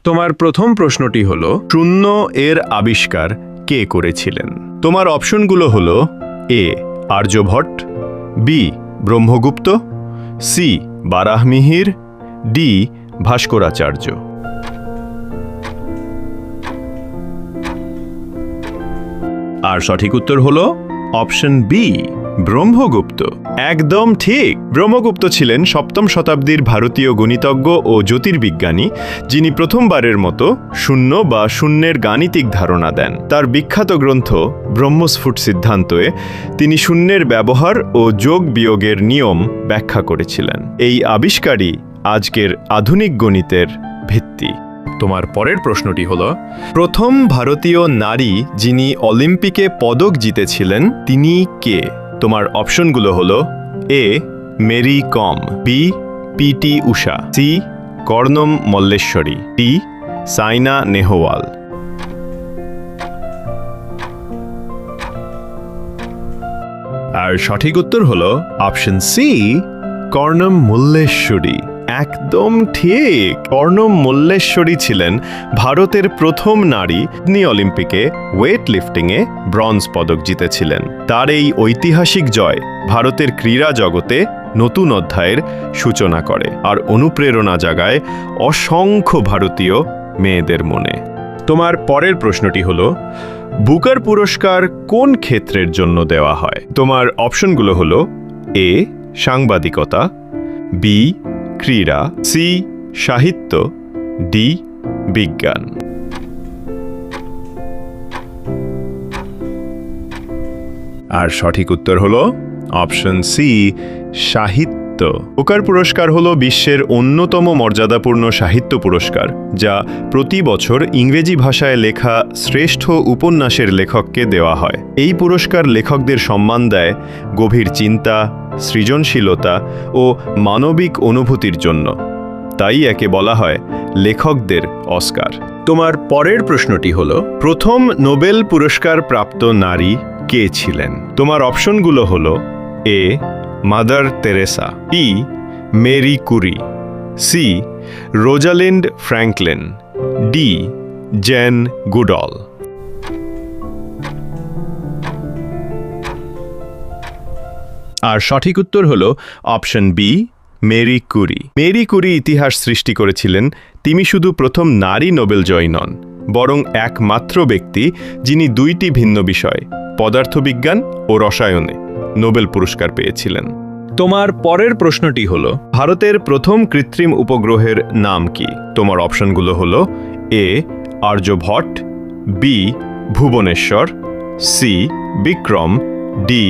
তোমার প্রথম প্রশ্নটি হলো শূন্য এর আবিষ্কার কে করেছিলেন? তোমার অপশনগুলো হলো A Aryabhata, B Brahmagupta, C Varahamihira, D Bhaskaracharya. আর সঠিক উত্তর হলো অপশন বি ব্রহ্মগুপ্ত। একদম ঠিক। ব্রহ্মগুপ্ত ছিলেন সপ্তম শতাব্দীর ভারতীয় গণিতজ্ঞ ও জ্যোতির্বিজ্ঞানী, যিনি প্রথমবারের মতো শূন্য বা শূন্যের গাণিতিক ধারণা দেন। তার বিখ্যাত গ্রন্থ ব্রহ্মস্ফুট সিদ্ধান্তে তিনি শূন্যের ব্যবহার ও যোগ বিয়োগের নিয়ম ব্যাখ্যা করেছিলেন। এই আবিষ্কারই আজকের আধুনিক গণিতের ভিত্তি। তোমার পরের প্রশ্নটি হলো প্রথম ভারতীয় নারী যিনি অলিম্পিকে পদক জিতেছিলেন তিনি কে? তোমার অপশনগুলো হলো এ মেরি কম, বি পিটি উষা, সি কর্ণম মল্লেশ্বরী, ডি সাইনা নেহওয়াল। আর সঠিক উত্তর হলো অপশন সি কর্ণম মল্লেশ্বরী। একদম ঠিক। কর্ণম মল্লেশ্বরী ছিলেন ভারতের প্রথম নারী যিনি অলিম্পিকে ওয়েট লিফটিংয়ে ব্রোঞ্জ পদক জিতেছিলেন। তার এই ঐতিহাসিক জয় ভারতের ক্রীড়া জগতে নতুন অধ্যায়ের সূচনা করে আর অনুপ্রেরণা জাগায় অসংখ্য ভারতীয় মেয়েদের মনে। তোমার পরের প্রশ্নটি হলো বুকার পুরস্কার কোন ক্ষেত্রের জন্য দেওয়া হয়? তোমার অপশনগুলো হলো এ সাংবাদিকতা, বি ক্রীড়া, সি সাহিত্য, ডি বিজ্ঞান। আর সঠিক উত্তর হলো অপশন সি সাহিত্য। বুকার পুরস্কার হলো বিশ্বের অন্যতম মর্যাদাপূর্ণ সাহিত্য পুরস্কার, যা প্রতি বছর ইংরেজি ভাষায় লেখা শ্রেষ্ঠ উপন্যাসের লেখককে দেওয়া হয়। এই পুরস্কার লেখকদের সম্মান দেয় গভীর চিন্তা, সৃজনশীলতা ও মানবিক অনুভূতির জন্য। তাই একে বলা হয় লেখকদের অস্কার। তোমার পরের প্রশ্নটি হলো প্রথম নোবেল পুরস্কার প্রাপ্ত নারী কে ছিলেন? তোমার অপশনগুলো হলো A Mother Teresa, B Marie Curie, C Rosalind Franklin, D Jane Goodall. আর সঠিক উত্তর হলো option B Marie Curie. Marie Curie ইতিহাস সৃষ্টি করেছিলেন। তিনি শুধু প্রথম নারী নোবেল জয়ী নন, বরং একমাত্র ব্যক্তি যিনি দুইটি ভিন্ন বিষয় পদার্থবিজ্ঞান ও রসায়নে নোবেল পুরস্কার পেয়েছিলেন। তোমার পরের প্রশ্নটি হলো ভারতের প্রথম কৃত্রিম উপগ্রহের নাম কি? তোমার অপশনগুলো হলো A Aryabhata, B Bhubaneswar, C Vikram, D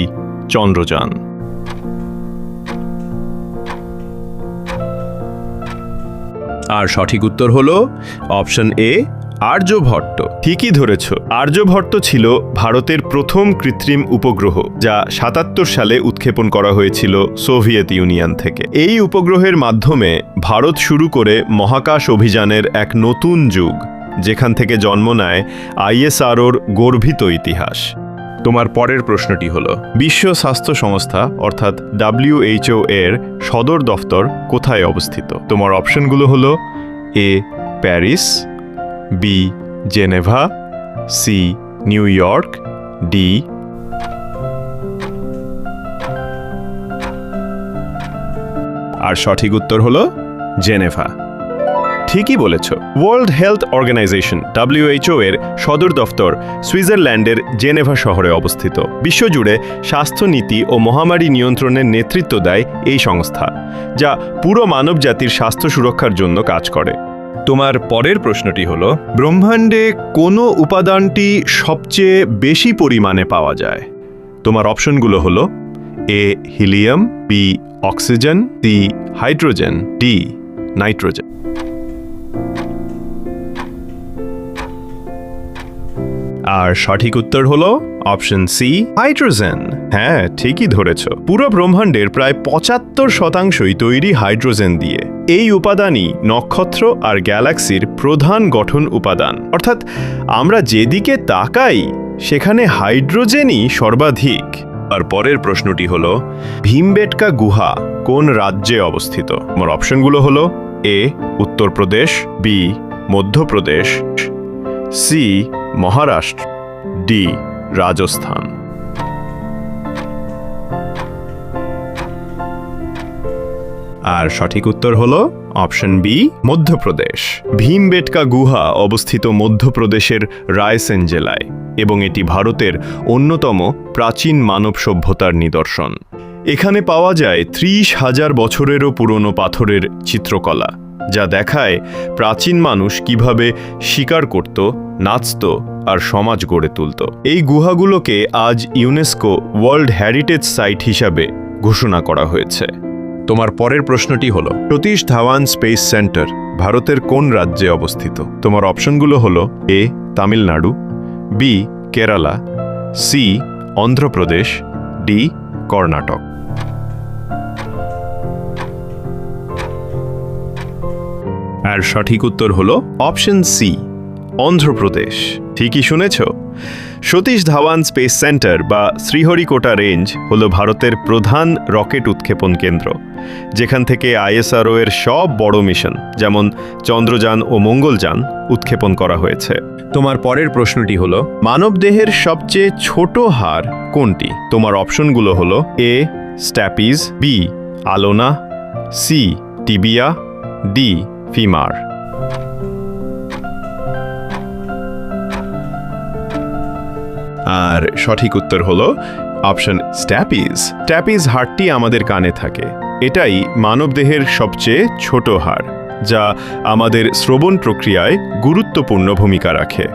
Chandrayaan. আর সঠিক উত্তর হলো অপশন এ আর্যভট্ট। ঠিকই ধরেছ। আর্যভট্ট ছিল ভারতের প্রথম কৃত্রিম উপগ্রহ, যা ৭৭ সালে উৎক্ষেপণ করা হয়েছিল সোভিয়েত ইউনিয়ন থেকে। এই উপগ্রহের মাধ্যমে ভারত শুরু করে মহাকাশ অভিযানের এক নতুন যুগ, যেখান থেকে জন্ম নেয় আইএসআরওর গর্বিত ইতিহাস। তোমার পরের প্রশ্নটি হলো বিশ্ব স্বাস্থ্য সংস্থা অর্থাৎ WHO এর সদর দফতর কোথায় অবস্থিত? তোমার অপশনগুলো হলো A Paris, B Geneva, C New York, D আর সঠিক উত্তর হলো জেনেভা। ঠিকই বলেছ। ওয়ার্ল্ড হেলথ অর্গানাইজেশন WHO এর সদর দফতর সুইজারল্যান্ডের জেনেভা শহরে অবস্থিত। বিশ্বজুড়ে স্বাস্থ্যনীতি ও মহামারী নিয়ন্ত্রণের নেতৃত্ব দেয় এই সংস্থা, যা পুরো মানবজাতির স্বাস্থ্য সুরক্ষার জন্য কাজ করে। তোমার পরের প্রশ্নটি হলো ব্রহ্মাণ্ডে কোন উপাদানটি সবচেয়ে বেশি পরিমাণে পাওয়া যায়? তোমার অপশনগুলো হলো A helium, B oxygen, C hydrogen, D nitrogen. আর সঠিক উত্তর হলো অপশন সি হাইড্রোজেন। হ্যাঁ, ঠিকই ধরেছ। পুরো ব্রহ্মাণ্ডের প্রায় ৭৫% তৈরি হাইড্রোজেন দিয়ে। এই উপাদানই নক্ষত্র আর গ্যালাক্সির প্রধান গঠন উপাদান। অর্থাৎ আমরা যেদিকে তাকাই সেখানে হাইড্রোজেনই সর্বাধিক। আর পরের প্রশ্নটি হলো ভীমবেটকা গুহা কোন রাজ্যে অবস্থিত? আমার অপশনগুলো হলো A Uttar Pradesh, B Madhya Pradesh, C Maharashtra, D Rajasthan. আর সঠিক উত্তর হলো অপশন বি মধ্যপ্রদেশ। ভীমবেটকা গুহা অবস্থিত মধ্যপ্রদেশের রায়সেন জেলায় এবং এটি ভারতের অন্যতম প্রাচীন মানব সভ্যতার নিদর্শন। এখানে পাওয়া যায় 30,000 বছরেরও পুরনো পাথরের চিত্রকলা, যা দেখায় প্রাচীন মানুষ কিভাবে শিকার করত, নাচত আর সমাজ গড়ে তুলত। এই গুহাগুলোকে আজ ইউনেস্কো ওয়ার্ল্ড হেরিটেজ সাইট হিসাবে ঘোষণা করা হয়েছে। তোমার পরের প্রশ্নটি হলো, সতীশ ধাওয়ান স্পেস সেন্টার ভারতের কোন রাজ্যে অবস্থিত? তোমার অপশনগুলো হলো A Tamil Nadu, B Kerala, C Andhra Pradesh, D Karnataka. আর সঠিক উত্তর হলো অপশন সি অন্ধ্রপ্রদেশ। ঠিকই শুনেছ। সতীশ ধাওয়ান স্পেস সেন্টার বা শ্রীহরিকোটা রেঞ্জ হল ভারতের প্রধান রকেট উৎক্ষেপণ কেন্দ্র, যেখান থেকে আইএসআরও এর সব বড় মিশন যেমন চন্দ্রযান ও মঙ্গলযান উৎক্ষেপণ করা হয়েছে। তোমার পরের প্রশ্নটি হলো, মানবদেহের সবচেয়ে ছোট হাড় কোনটি? তোমার অপশনগুলো হলো A stapes, B ulna, C tibia, D femur. আর সঠিক উত্তর হলো অপশন স্ট্যাপিজ। স্ট্যাপিজ হাড়টি আমাদের কানে থাকে। এটাই মানবদেহের সবচেয়ে ছোট হাড়, যা আমাদের শ্রবণ প্রক্রিয়ায় গুরুত্বপূর্ণ ভূমিকা রাখে।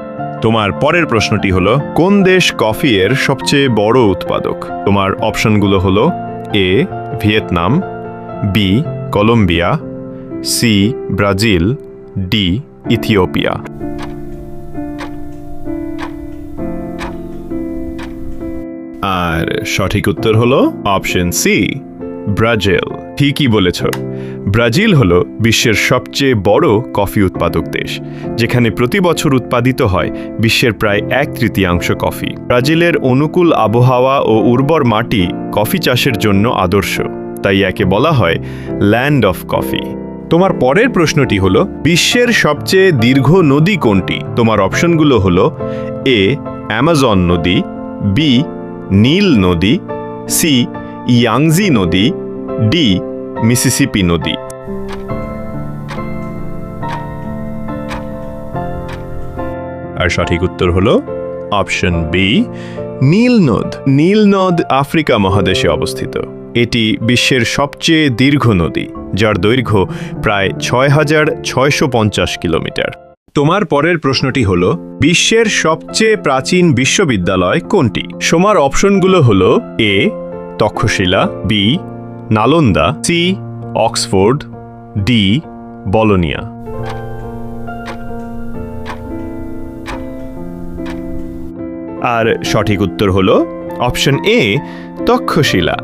তোমার পরের প্রশ্নটি হলো, কোন দেশ কফি এর সবচেয়ে বড় উৎপাদক? তোমার অপশনগুলো হলো A Vietnam, B Colombia, C Brazil, D Ethiopia. আর সঠিক উত্তর হলো অপশন সি ব্রাজিল। ঠিকই বলেছ। ব্রাজিল হলো বিশ্বের সবচেয়ে বড় কফি উৎপাদক দেশ, যেখানে প্রতি বছর উৎপাদিত হয় বিশ্বের প্রায় 1/3 কফি। ব্রাজিলের অনুকূল আবহাওয়া ও উর্বর মাটি কফি চাষের জন্য আদর্শ, তাই একে বলা হয় ল্যান্ড অফ কফি। তোমার পরের প্রশ্নটি হলো, বিশ্বের সবচেয়ে দীর্ঘ নদী কোনটি? তোমার অপশনগুলো হলো এ অ্যামাজন নদী, বি নীল নদী, সি ইয়াংজি নদী, ডি মিসিসিপি নদী। আর সঠিক উত্তর হলো অপশন বি নীল নদ। নীল নদ আফ্রিকা মহাদেশে অবস্থিত। এটি বিশ্বের সবচেয়ে দীর্ঘ নদী, যার দৈর্ঘ্য প্রায় 6,650 কিলোমিটার। তোমার পরের প্রশ্নটি হল, বিশ্বের সবচেয়ে প্রাচীন বিশ্ববিদ্যালয় কোনটি? তোমার অপশনগুলো হল A Taxila, B Nalanda, C Oxford, D Bologna. আর সঠিক উত্তর হল অপশন এ তক্ষশিলা।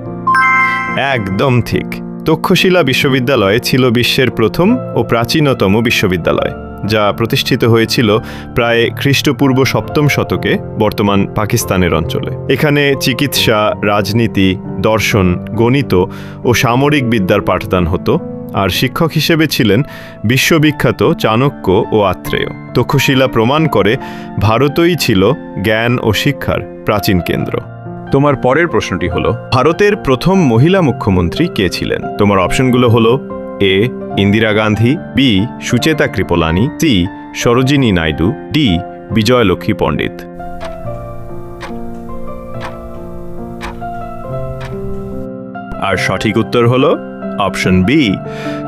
একদম ঠিক। তক্ষশিলা বিশ্ববিদ্যালয় ছিল বিশ্বের প্রথম ও প্রাচীনতম বিশ্ববিদ্যালয়, যা প্রতিষ্ঠিত হয়েছিল প্রায় খ্রিস্টপূর্ব 7ম শতকে বর্তমান পাকিস্তানের অঞ্চলে। এখানে চিকিৎসা, রাজনীতি, দর্শন, গণিত ও সামরিক বিদ্যার পাঠদান হতো, আর শিক্ষক হিসেবে ছিলেন বিশ্ববিখ্যাত চাণক্য ও আত্রেয়। তক্ষশিলা প্রমাণ করে ভারতই ছিল জ্ঞান ও শিক্ষার প্রাচীন কেন্দ্র। তোমার পরের প্রশ্নটি হলো, ভারতের প্রথম মহিলা মুখ্যমন্ত্রী কে ছিলেন? তোমার অপশনগুলো হলো A Indira Gandhi, B Sucheta Kripalani, C Sarojini Naidu, D Vijayalakshmi Pandit. আর সঠিক উত্তর হলো অপশন বি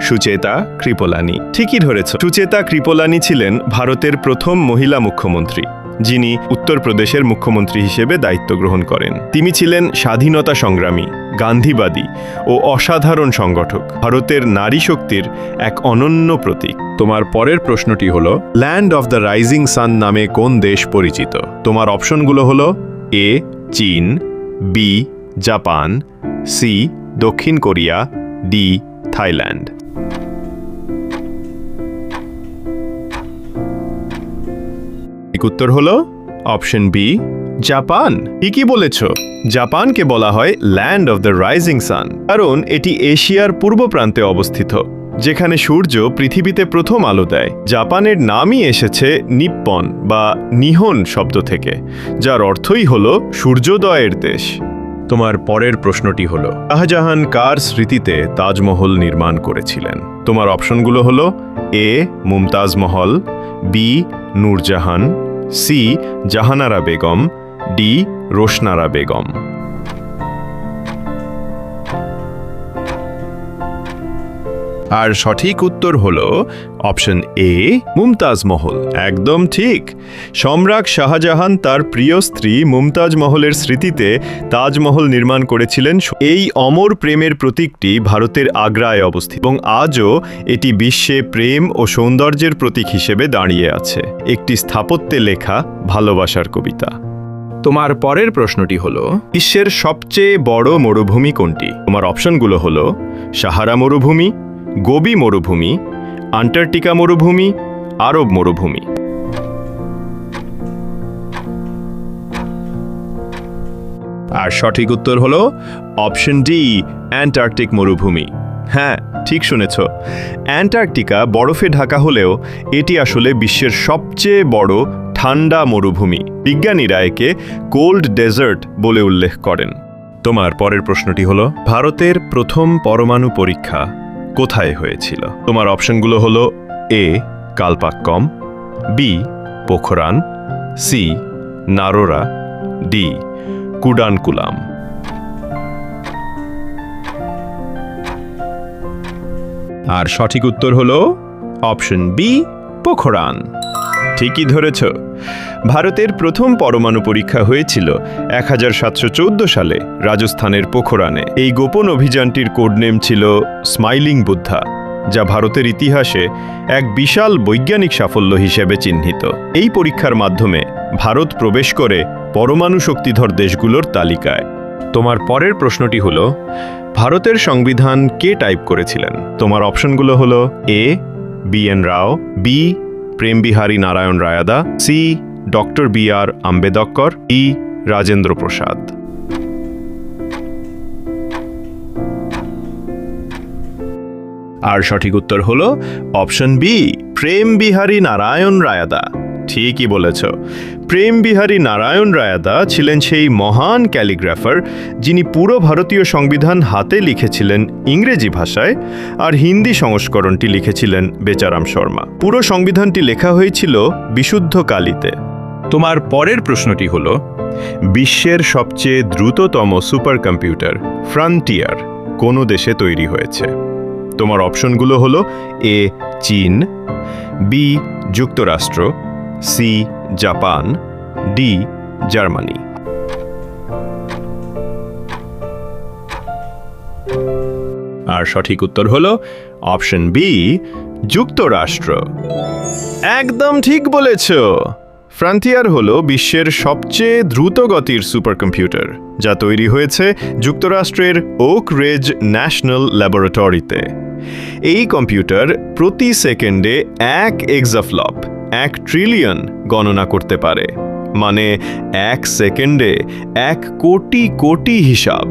সুচেতা কৃপলানি। ঠিকই ধরেছ। সুচেতা কৃপলানি ছিলেন ভারতের প্রথম মহিলা মুখ্যমন্ত্রী, যিনি উত্তরপ্রদেশের মুখ্যমন্ত্রী হিসেবে দায়িত্ব গ্রহণ করেন। তিনি ছিলেন স্বাধীনতা সংগ্রামী, গান্ধীবাদী ও অসাধারণ সংগঠক, ভারতের নারী শক্তির এক অনন্য প্রতীক। তোমার পরের প্রশ্নটি হলো, land of the rising sun নামে কোন দেশ পরিচিত? তোমার অপশনগুলো হলো এ চীন, বি জাপান, সি দক্ষিণ কোরিয়া, ডি থাইল্যান্ড। উত্তর হলো অপশন বি জাপান। ঠিকই বলেছ। জাপানকে বলা হয় land of the rising sun, কারণ এটি এশিয়ার পূর্ব প্রান্তে অবস্থিত যেখানে সূর্য পৃথিবীতে প্রথম আলো দেয়। জাপানের নামই এসেছে নিপ্পন বা নিহন শব্দ থেকে, যার অর্থই হল সূর্যোদয়ের দেশ। তোমার পরের প্রশ্নটি হলো, শাহজাহান কার স্মৃতিতে তাজমহল নির্মাণ করেছিলেন? তোমার অপশনগুলো হলো A Mumtaz Mahal, B Nur Jahan, C Jahanara Begum, D Roshanara Begum. আর সঠিক উত্তর হলো অপশন এ মুমতাজ মহল। একদম ঠিক। সম্রাট শাহজাহান তার প্রিয় স্ত্রী মুমতাজ মহলের স্মৃতিতে তাজমহল নির্মাণ করেছিলেন। এই অমর প্রেমের প্রতীকটি ভারতের আগ্রায় অবস্থিত এবং আজও এটি বিশ্বে প্রেম ও সৌন্দর্যের প্রতীক হিসেবে দাঁড়িয়ে আছে। একটি স্থাপত্যে লেখা ভালোবাসার কবিতা। তোমার পরের প্রশ্নটি হলো, বিশ্বের সবচেয়ে বড় মরুভূমি কোনটি? তোমার অপশনগুলো হলো সাহারা মরুভূমি, গোবি মরুভূমি, আন্টার্কটিকা মরুভূমি, আরব মরুভূমি। আর সঠিক উত্তর হলো অপশন ডি অ্যান্টার্কটিক মরুভূমি। হ্যাঁ, ঠিক শুনেছ। অ্যান্টার্কটিকা বরফে ঢাকা হলেও এটি আসলে বিশ্বের সবচেয়ে বড় ঠান্ডা মরুভূমি। বিজ্ঞানীরা একে কোল্ড ডেজার্ট বলে উল্লেখ করেন। তোমার পরের প্রশ্নটি হলো, ভারতের প্রথম পরমাণু পরীক্ষা কোথায় হয়েছিল? তোমার অপশনগুলো হলো A Kalpakkam, B Pokhran, C Narora, D Kudankulam. আর সঠিক উত্তর হলো অপশন বি পোখরান। ঠিকই ধরেছ। ভারতের প্রথম পরমাণু পরীক্ষা হয়েছিল 1714 সালে রাজস্থানের পোখরানে। এই গোপন অভিযানটির কোডনেম ছিল স্মাইলিং বুদ্ধা, যা ভারতের ইতিহাসে এক বিশাল বৈজ্ঞানিক সাফল্য হিসেবে চিহ্নিত। এই পরীক্ষার মাধ্যমে ভারত প্রবেশ করে পরমাণু শক্তিধর দেশগুলোর তালিকায়। তোমার পরের প্রশ্নটি হলো, ভারতের সংবিধান কে টাইপ করেছিলেন? তোমার অপশনগুলো হলো A B N Rao, B Prem Behari Narain Raizada, C doctor B R Ambedkar, E Rajendra Prasad. আর সঠিক উত্তর হলো অপশন বি প্রেম বিহারী নারায়ণ রায়াদা। ঠিকই বলেছ। প্রেম বিহারী নারায়ণ রায়াদা ছিলেন সেই মহান ক্যালিগ্রাফার যিনি পুরো ভারতীয় সংবিধান হাতে লিখেছিলেন ইংরেজি ভাষায়, আর হিন্দি সংস্করণটি লিখেছিলেন বেচারাম শর্মা। পুরো সংবিধানটি লেখা হয়েছিল বিশুদ্ধ কালিতে। তোমার পরের প্রশ্নটি হলো, বিশ্বের সবচেয়ে দ্রুততম সুপার কম্পিউটার ফ্রন্টিয়ার কোন দেশে তৈরি হয়েছে? তোমার অপশনগুলো হলো এ চীন, বি যুক্তরাষ্ট্র, সি জাপান, ডি জার্মানি। আর সঠিক উত্তর হলো অপশন বি যুক্তরাষ্ট্র। একদম ঠিক বলেছ। ফ্রন্টিয়ার হলো বিশ্বের সবচেয়ে দ্রুত গতির সুপার কম্পিউটার, যা তৈরি হয়েছে যুক্তরাষ্ট্রের ওক রেজ ন্যাশনাল ল্যাবরেটরিতে। এই কম্পিউটার প্রতি সেকেন্ডে 1 এক্সাফ্লপ 1 ট্রিলিয়ন গণনা করতে পারে, মানে 1 সেকেন্ডে 1 কোটি কোটি হিসাব।